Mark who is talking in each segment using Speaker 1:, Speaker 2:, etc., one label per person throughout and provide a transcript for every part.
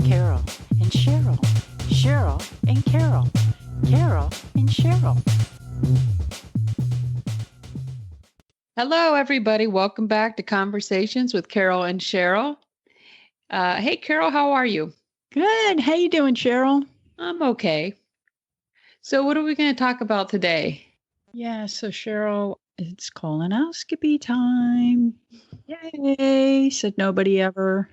Speaker 1: Carol and Cheryl, Cheryl and Carol, Carol and Cheryl.
Speaker 2: Hello, everybody. Welcome back to Conversations with Carol and Cheryl. Hey, Carol, how are you?
Speaker 1: Good. How you doing, Cheryl?
Speaker 2: I'm okay. So what are we going to talk about today?
Speaker 1: Yeah, so Cheryl, it's colonoscopy time. Yay, said nobody ever.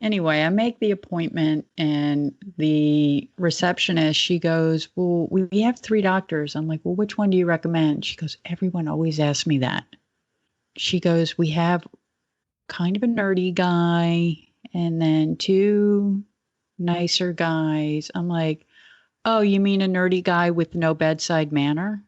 Speaker 1: Anyway, I make the appointment and the receptionist, she goes, well, we have 3 doctors. I'm like, well, which one do you recommend? She goes, everyone always asks me that. She goes, we have kind of a nerdy guy and then 2 nicer guys. I'm like, oh, you mean a nerdy guy with no bedside manner?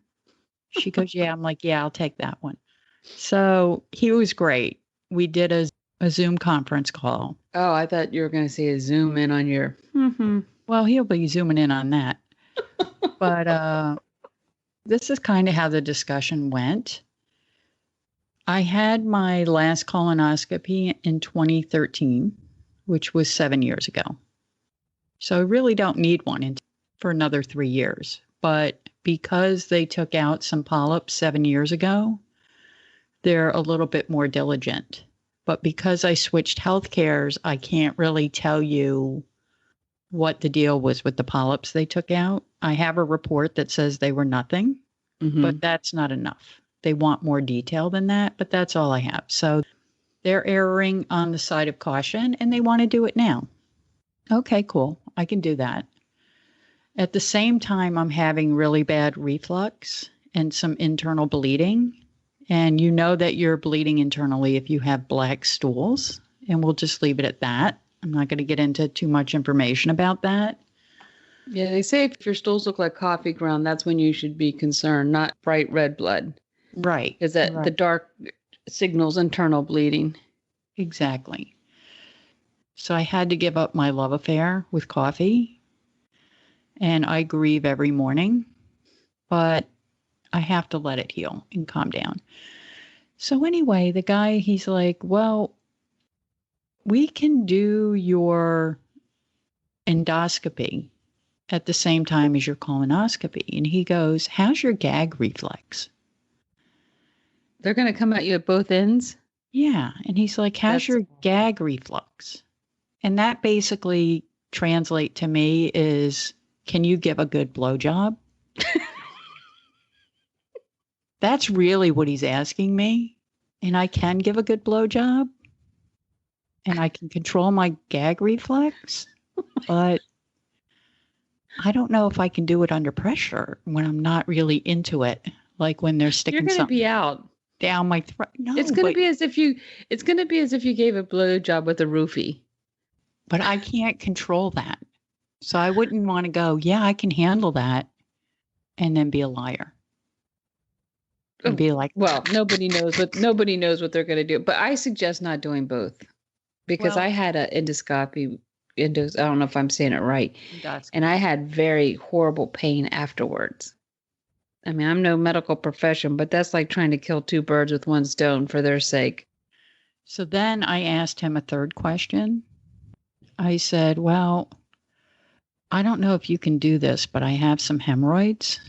Speaker 1: She goes, yeah. I'm like, yeah, I'll take that one. So he was great. We did a Zoom conference call.
Speaker 2: Oh, I thought you were going to say a zoom in on your.
Speaker 1: Well, he'll be zooming in on that. But this is kind of how the discussion went. I had my last colonoscopy in 2013, which was 7 years ago. So I really don't need one for another 3 years. But because they took out some polyps 7 years ago, they're a little bit more diligent. But because I switched healthcares, I can't really tell you what the deal was with the polyps they took out. I have a report that says they were nothing, but that's not enough. They want more detail than that, but that's all I have. So they're erring on the side of caution and they want to do it now. Okay, cool. I can do that. At the same time, I'm having really bad reflux and some internal bleeding. And you know that you're bleeding internally if you have black stools, and we'll just leave it at that. I'm not going to get into too much information about that.
Speaker 2: Yeah, they say if your stools look like coffee ground, that's when you should be concerned, not bright red blood.
Speaker 1: Right.
Speaker 2: Because the dark signals internal bleeding.
Speaker 1: Exactly. So I had to give up my love affair with coffee, and I grieve every morning, but I have to let it heal and calm down. So anyway, the guy, he's like, well, we can do your endoscopy at the same time as your colonoscopy. And he goes, how's your gag reflex?
Speaker 2: They're going to come at you at both ends?
Speaker 1: Yeah. And he's like, how's your gag reflex? And that basically translate to me is, can you give a good blowjob? That's really what he's asking me. And I can give a good blowjob. And I can control my gag reflex. But I don't know if I can do it under pressure when I'm not really into it. Like when they're sticking something
Speaker 2: be out
Speaker 1: down my throat. No,
Speaker 2: it's going to be as if you gave a blowjob with a roofie.
Speaker 1: But I can't control that. So I wouldn't want to go, yeah, I can handle that. And then be a liar. And be like,
Speaker 2: well, nobody knows what they're going to do. But I suggest not doing both because I had an endoscopy. I don't know if I'm saying it right. And I had very horrible pain afterwards. I mean, I'm no medical profession, but that's like trying to kill 2 birds with 1 stone for their sake.
Speaker 1: So then I asked him a third question. I said, well, I don't know if you can do this, but I have some hemorrhoids.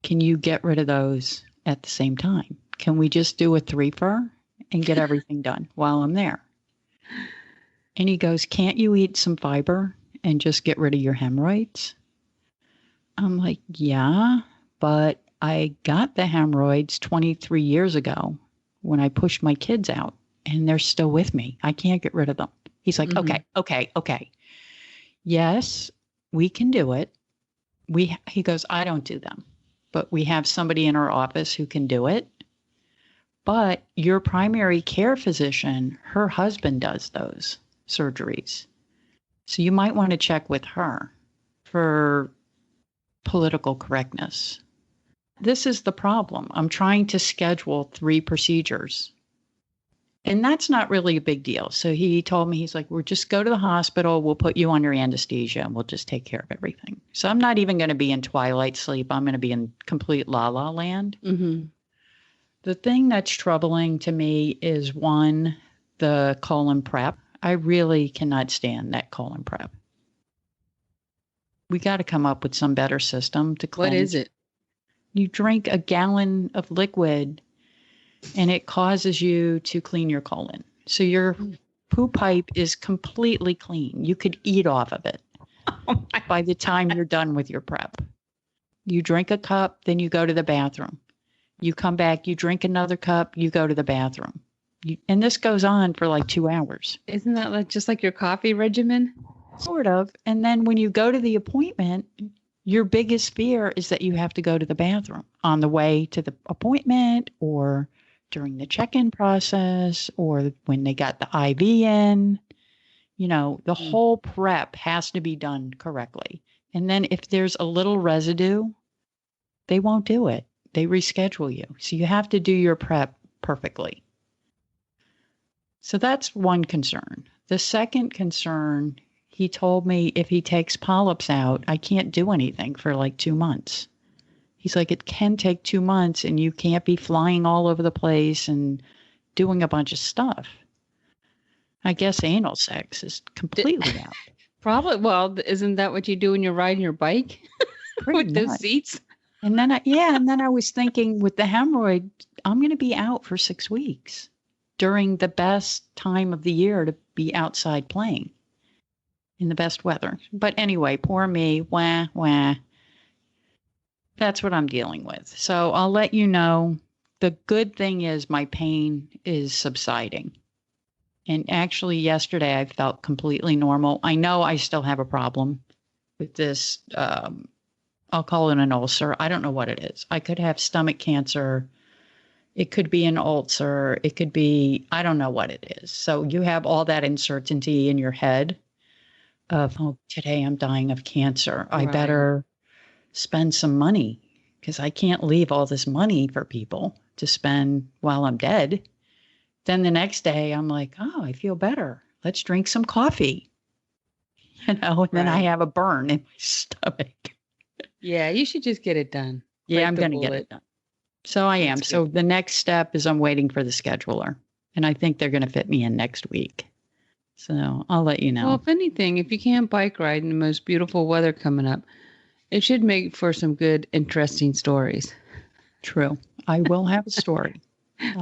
Speaker 1: Can you get rid of those at the same time? Can we just do a 3-fer and get everything done while I'm there? And he goes, can't you eat some fiber and just get rid of your hemorrhoids? I'm like, yeah, but I got the hemorrhoids 23 years ago when I pushed my kids out and they're still with me. I can't get rid of them. He's like, okay. Yes, we can do it. He goes, I don't do them. But we have somebody in our office who can do it. But your primary care physician, her husband does those surgeries. So you might want to check with her for political correctness. This is the problem. I'm trying to schedule 3 procedures. And that's not really a big deal. So he told me, he's like, we'll just go to the hospital. We'll put you under anesthesia and we'll just take care of everything. So I'm not even going to be in twilight sleep. I'm going to be in complete la la land.
Speaker 2: Mm-hmm.
Speaker 1: The thing that's troubling to me is one, the colon prep. I really cannot stand that colon prep. We got to come up with some better system to cleanse.
Speaker 2: What is it?
Speaker 1: You drink a gallon of liquid and it causes you to clean your colon. So your poop pipe is completely clean. You could eat off of it by the time you're done with your prep. You drink a cup, then you go to the bathroom. You come back, you drink another cup, you go to the bathroom. And this goes on for like 2 hours.
Speaker 2: Isn't that just like your coffee regimen?
Speaker 1: Sort of. And then when you go to the appointment, your biggest fear is that you have to go to the bathroom on the way to the appointment or during the check-in process or when they got the IV in. You know, the whole prep has to be done correctly. And then if there's a little residue, they won't do it. They reschedule you. So you have to do your prep perfectly. So that's one concern. The second concern, he told me if he takes polyps out, I can't do anything for like 2 months. He's like, it can take 2 months and you can't be flying all over the place and doing a bunch of stuff. I guess anal sex is completely out.
Speaker 2: Probably. Well, isn't that what you do when you're riding your bike with those seats?
Speaker 1: And then I was thinking with the hemorrhoid, I'm going to be out for 6 weeks during the best time of the year to be outside playing in the best weather. But anyway, poor me, wah. That's what I'm dealing with. So I'll let you know. The good thing is my pain is subsiding. And actually yesterday I felt completely normal. I know I still have a problem with this, I'll call it an ulcer. I don't know what it is. I could have stomach cancer. It could be an ulcer. It could be, I don't know what it is. So you have all that uncertainty in your head of, oh, today I'm dying of cancer. I better spend some money because I can't leave all this money for people to spend while I'm dead. Then the next day I'm like, oh, I feel better. Let's drink some coffee. And then I have a burn in my stomach.
Speaker 2: Yeah, you should just get it done.
Speaker 1: Yeah, I'm going to get it done. So I am. So the next step is I'm waiting for the scheduler. And I think they're going to fit me in next week. So I'll let you know.
Speaker 2: Well, if anything, if you can't bike ride in the most beautiful weather coming up, it should make for some good, interesting stories.
Speaker 1: True. I will have a story.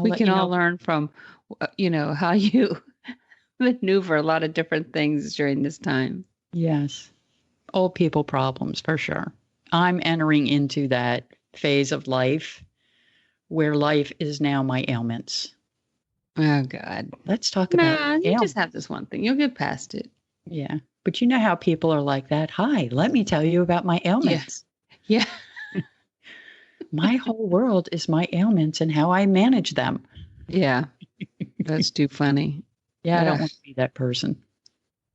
Speaker 2: We can all learn from, how you maneuver a lot of different things during this time.
Speaker 1: Yes. Old people problems, for sure. I'm entering into that phase of life where life is now my ailments.
Speaker 2: Oh, God.
Speaker 1: Let's talk about
Speaker 2: ailments. You just have this one thing. You'll get past it.
Speaker 1: Yeah. But you know how people are like that. Hi, let me tell you about my ailments.
Speaker 2: Yes. Yeah.
Speaker 1: My whole world is my ailments and how I manage them.
Speaker 2: Yeah. That's too funny.
Speaker 1: Yeah, I don't want to be that person.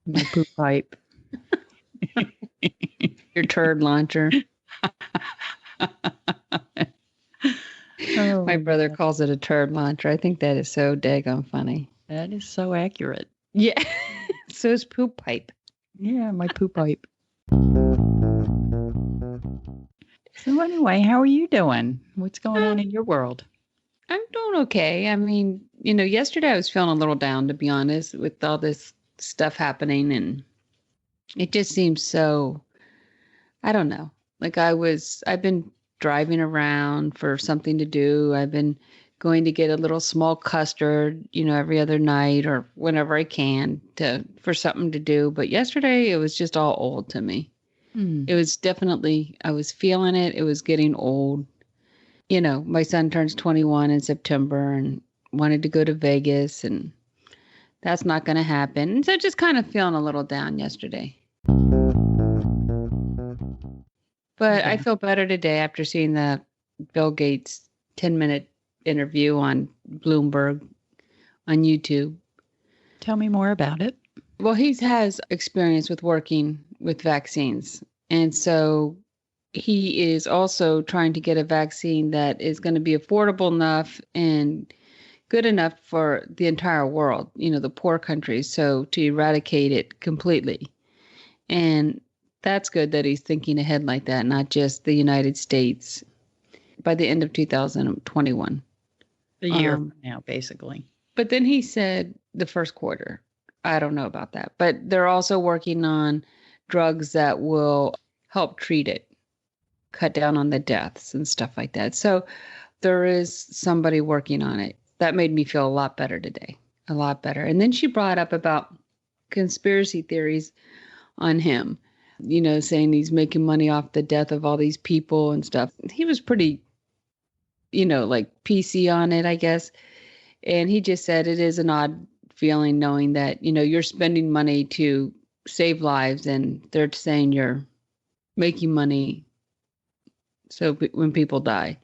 Speaker 1: My poop pipe.
Speaker 2: Your turd launcher. My brother calls it a turd launcher. I think that is so daggone funny.
Speaker 1: That is so accurate.
Speaker 2: Yeah. So is poop pipe.
Speaker 1: Yeah, my poop pipe. So anyway, how are you doing? What's going on in your world?
Speaker 2: I'm doing okay. I mean, yesterday I was feeling a little down, to be honest, with all this stuff happening. And it just seems so, I don't know. Like I've been driving around for something to do. I've been going to get a little small custard, every other night or whenever I can for something to do. But yesterday it was just all old to me. It was definitely, I was feeling it. It was getting old. My son turns 21 in September and wanted to go to Vegas, and that's not going to happen. And so just kind of feeling a little down yesterday. But I feel better today after seeing the Bill Gates 10-minute interview on Bloomberg on YouTube.
Speaker 1: Tell me more about it.
Speaker 2: Well, he has experience with working with vaccines. And so he is also trying to get a vaccine that is going to be affordable enough and good enough for the entire world, the poor countries, so to eradicate it completely. And that's good that he's thinking ahead like that, not just the United States by the end of 2021.
Speaker 1: A year from now, basically.
Speaker 2: But then he said the first quarter. I don't know about that. But they're also working on drugs that will help treat it, cut down on the deaths and stuff like that. So there is somebody working on it. That made me feel a lot better today, a lot better. And then she brought up about conspiracy theories on him, saying he's making money off the death of all these people and stuff. He was pretty, like PC on it, I guess. And he just said it is an odd feeling knowing that, you're spending money to save lives and they're saying you're making money so when people die.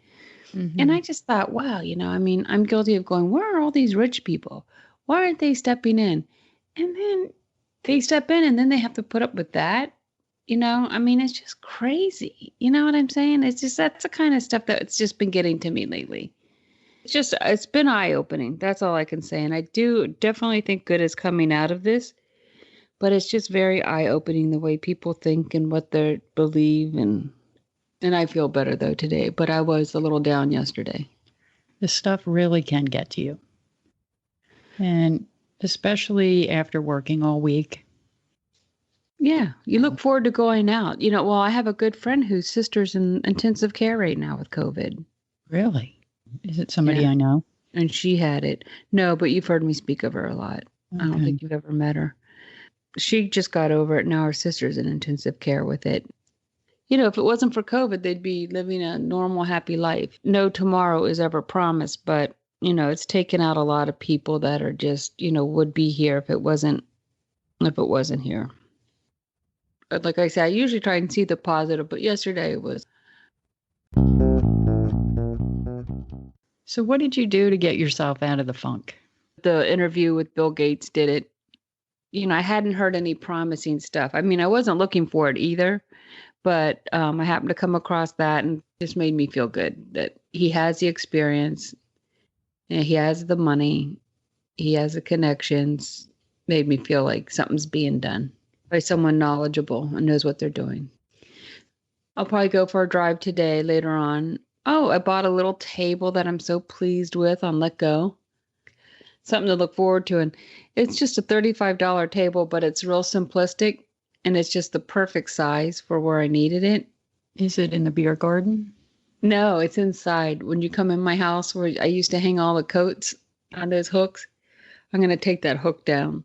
Speaker 2: Mm-hmm. And I just thought, wow, I'm guilty of going, where are all these rich people? Why aren't they stepping in? And then they step in and then they have to put up with that. It's just crazy. You know what I'm saying? It's just, that's the kind of stuff that's just been getting to me lately. It's been eye-opening. That's all I can say. And I do definitely think good is coming out of this, but it's just very eye-opening the way people think and what they believe. And I feel better though today, but I was a little down yesterday.
Speaker 1: This stuff really can get to you. And especially after working all week.
Speaker 2: Yeah, you look forward to going out. I have a good friend whose sister's in intensive care right now with COVID.
Speaker 1: Really? Is it somebody I know?
Speaker 2: And she had it. No, but you've heard me speak of her a lot. Okay. I don't think you've ever met her. She just got over it. Now her sister's in intensive care with it. If it wasn't for COVID, they'd be living a normal, happy life. No tomorrow is ever promised, but, it's taken out a lot of people that are just, would be here if it wasn't here. But like I said, I usually try and see the positive, but yesterday it was.
Speaker 1: So what did you do to get yourself out of the funk?
Speaker 2: The interview with Bill Gates did it. I hadn't heard any promising stuff. I wasn't looking for it either, but I happened to come across that and it just made me feel good that he has the experience and he has the money, he has the connections. Made me feel like something's being done by someone knowledgeable and knows what they're doing. I'll probably go for a drive today later on. Oh, I bought a little table that I'm so pleased with on Let Go. Something to look forward to. And it's just a $35 table, but it's real simplistic. And it's just the perfect size for where I needed it.
Speaker 1: Is it in the beer garden?
Speaker 2: No, it's inside. When you come in my house where I used to hang all the coats on those hooks, I'm going to take that hook down.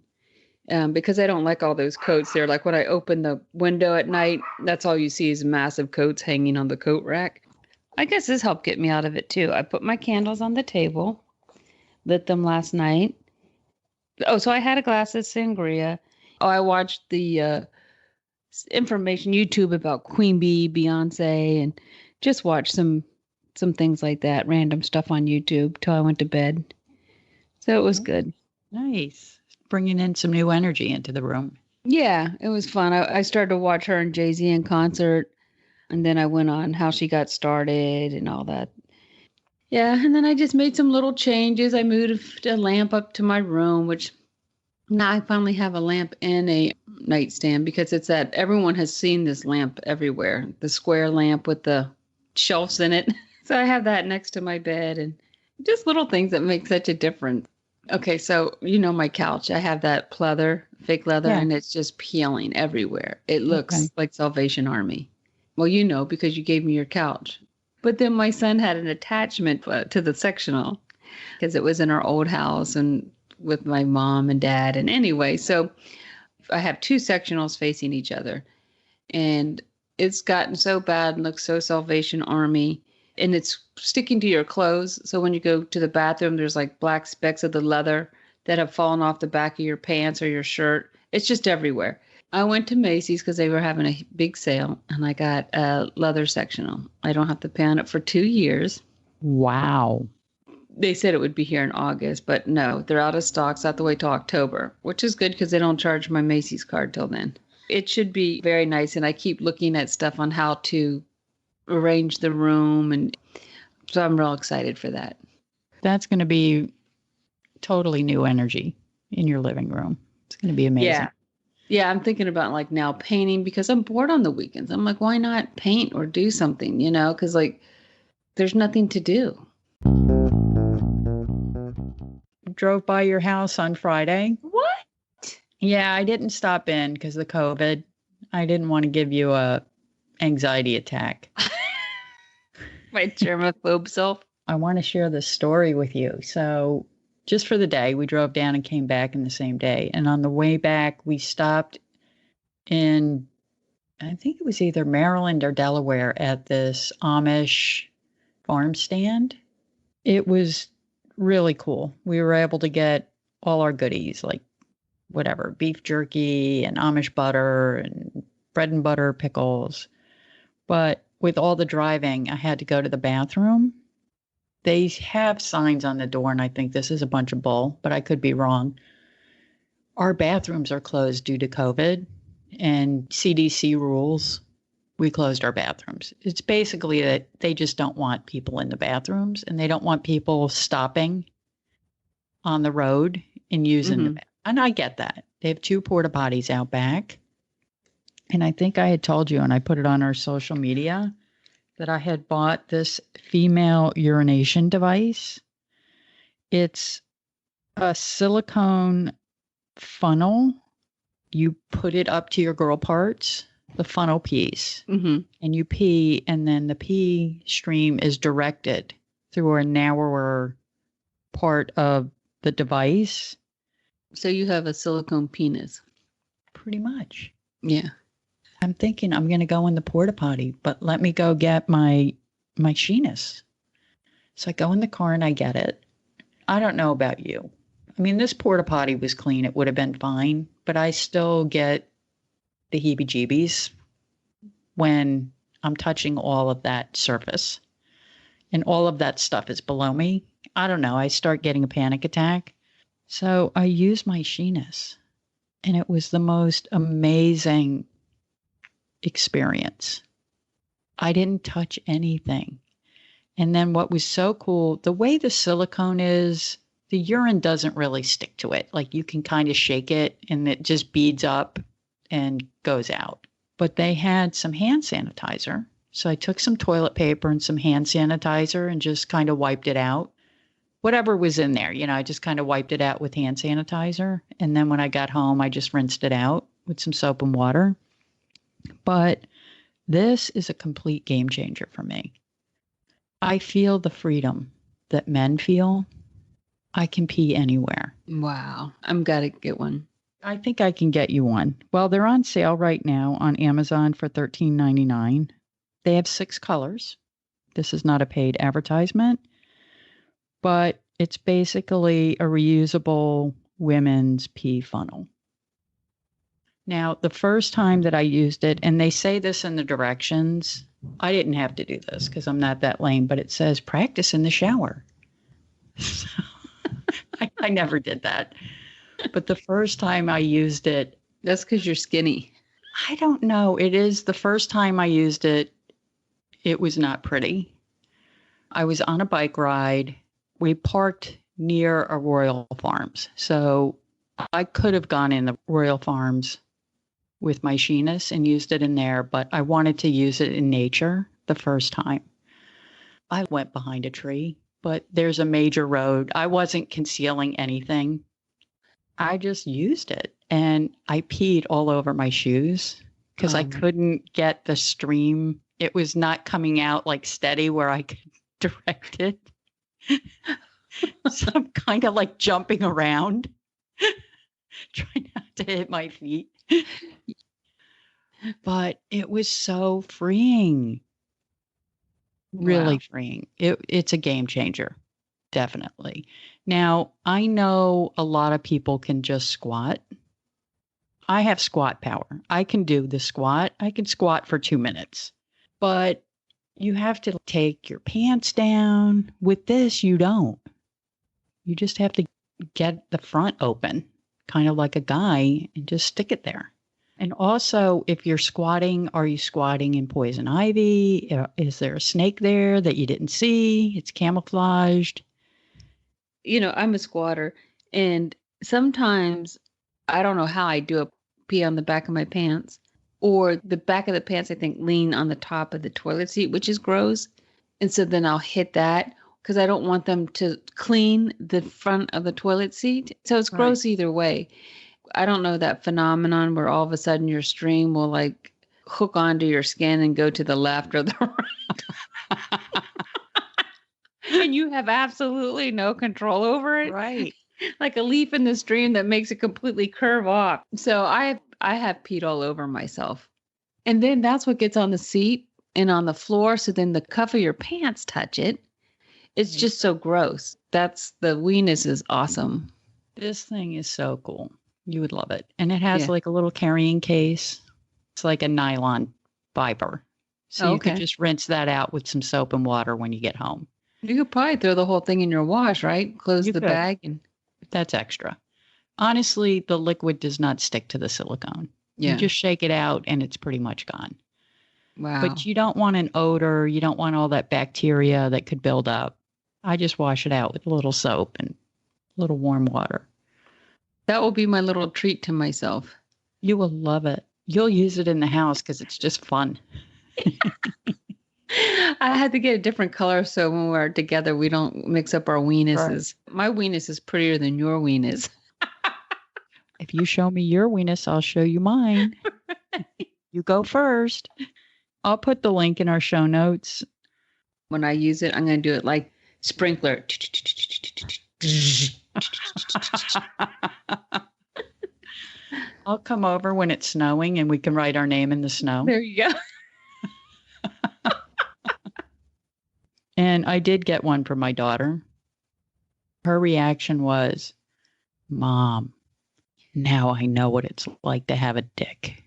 Speaker 2: Because I don't like all those coats there. Like when I open the window at night, that's all you see is massive coats hanging on the coat rack. I guess this helped get me out of it too. I put my candles on the table, lit them last night. Oh, so I had a glass of sangria. Oh, I watched the information YouTube about Queen Bee, Beyonce, and just watched some things like that, random stuff on YouTube till I went to bed. So it was good.
Speaker 1: Nice. Bringing in some new energy into the room.
Speaker 2: Yeah, it was fun. I started to watch her and Jay-Z in concert, and then I went on how she got started and all that. Yeah, and then I just made some little changes. I moved a lamp up to my room, which now I finally have a lamp and a nightstand because it's that everyone has seen this lamp everywhere, the square lamp with the shelves in it. So I have that next to my bed and just little things that make such a difference. Okay, so my couch, I have that fake leather, and it's just peeling everywhere. It looks like Salvation Army. Well, because you gave me your couch. But then my son had an attachment to the sectional because it was in our old house and with my mom and dad. And anyway, so I have two sectionals facing each other. And it's gotten so bad and looks so Salvation Army. And it's sticking to your clothes. So when you go to the bathroom, there's like black specks of the leather that have fallen off the back of your pants or your shirt. It's just everywhere. I went to Macy's because they were having a big sale, and I got a leather sectional. I don't have to pay on it for 2 years.
Speaker 1: Wow.
Speaker 2: They said it would be here in August, but no, they're out of stock. So I have to wait till October, which is good because they don't charge my Macy's card till then. It should be very nice, and I keep looking at stuff on how to arrange the room, and so I'm real excited for that.
Speaker 1: That's going to be totally new energy in your living room. It's going to be amazing.
Speaker 2: Yeah, I'm thinking about like now painting because I'm bored on the weekends. I'm like, why not paint or do something, because like there's nothing to do.
Speaker 1: drove by your house on Friday.
Speaker 2: What?
Speaker 1: Yeah, I didn't stop in because of the COVID. I didn't want to give you a anxiety attack.
Speaker 2: My germaphobe self.
Speaker 1: I want to share this story with you. So just for the day, we drove down and came back in the same day. And on the way back, we stopped in, I think it was either Maryland or Delaware, at this Amish farm stand. It was really cool. We were able to get all our goodies, like whatever, beef jerky and Amish butter and bread and butter pickles. But with all the driving, I had to go to the bathroom. They have signs on the door, and I think this is a bunch of bull, but I could be wrong. Our bathrooms are closed due to COVID and CDC rules. We closed our bathrooms. It's basically that they just don't want people in the bathrooms, and they don't want people stopping on the road and using the bathroom. And I get that. They have 2 porta potties out back. And I think I had told you, and I put it on our social media, that I had bought this female urination device. It's a silicone funnel. You put it up to your girl parts, the funnel piece, and you pee, and then the pee stream is directed through a narrower part of the device.
Speaker 2: So you have a silicone penis.
Speaker 1: Pretty much.
Speaker 2: Yeah.
Speaker 1: I'm thinking I'm going to go in the porta potty, but let me go get my Sheenus. So I go in the car and I get it. I don't know about you. I mean, this porta potty was clean. It would have been fine, but I still get the heebie-jeebies when I'm touching all of that surface and all of that stuff is below me. I don't know. I start getting a panic attack. So I use my Sheenus, and it was the most amazing experience. I didn't touch anything. And then what was so cool, the way the silicone is, the urine doesn't really stick to it. Like you can kind of shake it and it just beads up and goes out. But they had some hand sanitizer. So I took some toilet paper and some hand sanitizer and just kind of wiped it out. Whatever was in there, I just kind of wiped it out with hand sanitizer. And then when I got home, I just rinsed it out with some soap and water. But this is a complete game changer for me. I feel the freedom that men feel. I can pee anywhere.
Speaker 2: Wow. I'm got to get one.
Speaker 1: I think I can get you one. Well, they're on sale right now on Amazon for $13.99. They have 6 colors. This is not a paid advertisement, but it's basically a reusable women's pee funnel. Now, the first time that I used it, and they say this in the directions, I didn't have to do this because I'm not that lame, but it says practice in the shower. So I never did that. But the first time I used it.
Speaker 2: That's because you're skinny.
Speaker 1: I don't know. It is the first time I used it. It was not pretty. I was on a bike ride. We parked near a Royal Farms. So I could have gone in the Royal Farms with my Sheenus and used it in there, but I wanted to use it in nature the first time. I went behind a tree, but there's a major road. I wasn't concealing anything. I just used it, and I peed all over my shoes because I couldn't get the stream. It was not coming out like steady where I could direct it. So I'm kind of like jumping around, trying not to hit my feet. But it was so freeing. Really freeing. It's a game changer. Definitely. Now, I know a lot of people can just squat. I have squat power. I can do the squat. I can squat for 2 minutes. But you have to take your pants down. With this, you don't. You just have to get the front open, kind of like a guy, and just stick it there. And also, if you're squatting, are you squatting in poison ivy? Is there a snake there that you didn't see? It's camouflaged.
Speaker 2: I'm a squatter, and sometimes I don't know how I do it, pee on the back of my pants, or the back of the pants, I think, lean on the top of the toilet seat, which is gross. And so then I'll hit that, because I don't want them to clean the front of the toilet seat. So it's gross either way. I don't know that phenomenon where all of a sudden your stream will like hook onto your skin and go to the left or the right. And you have absolutely no control over it.
Speaker 1: Right.
Speaker 2: Like a leaf in the stream that makes it completely curve off. So I have peed all over myself. And then that's what gets on the seat and on the floor. So then the cuff of your pants touch it. It's just so gross. The weenus is awesome.
Speaker 1: This thing is so cool. You would love it. And it has like a little carrying case. It's like a nylon fiber. So you could just rinse that out with some soap and water when you get home.
Speaker 2: You could probably throw the whole thing in your wash, right? Close the bag. And
Speaker 1: that's extra. Honestly, the liquid does not stick to the silicone.
Speaker 2: Yeah.
Speaker 1: You just shake it out and it's pretty much gone.
Speaker 2: Wow.
Speaker 1: But you don't want an odor. You don't want all that bacteria that could build up. I just wash it out with a little soap and a little warm water.
Speaker 2: That will be my little treat to myself.
Speaker 1: You will love it. You'll use it in the house because it's just fun.
Speaker 2: I had to get a different color so when we're together, we don't mix up our weenuses. Right. My weenus is prettier than your weenus.
Speaker 1: If you show me your weenus, I'll show you mine. You go first. I'll put the link in our show notes.
Speaker 2: When I use it, I'm going to do it like sprinkler.
Speaker 1: I'll come over when it's snowing and we can write our name in the snow.
Speaker 2: There you go.
Speaker 1: And I did get one for my daughter. Her reaction was, Mom, now I know what it's like to have a dick.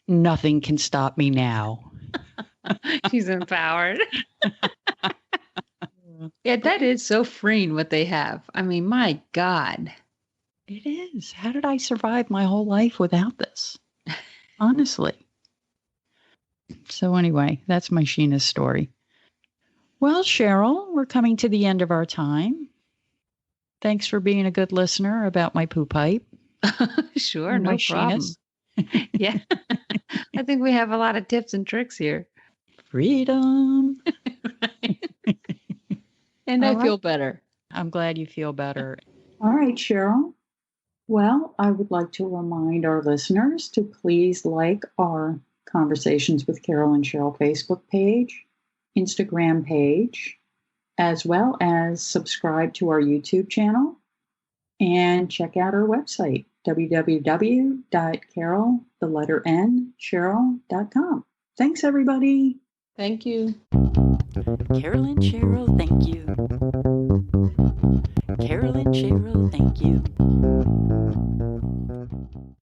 Speaker 1: Nothing can stop me now.
Speaker 2: She's empowered. Yeah, that is so freeing what they have. I mean, my God.
Speaker 1: It is. How did I survive my whole life without this? Honestly. So anyway, that's my Sheena's story. Well, Cheryl, we're coming to the end of our time. Thanks for being a good listener about my poo pipe.
Speaker 2: Sure, no problem. Yeah. I think we have a lot of tips and tricks here.
Speaker 1: Freedom.
Speaker 2: And I feel better.
Speaker 1: I'm glad you feel better.
Speaker 3: All right, Cheryl. Well, I would like to remind our listeners to please like our Conversations with Carol and Cheryl Facebook page, Instagram page, as well as subscribe to our YouTube channel and check out our website, www.carol.Cheryl.com. Thanks, everybody.
Speaker 2: Thank you.
Speaker 1: Carol and Cheryl, thank you. Carol and Cheryl, thank you.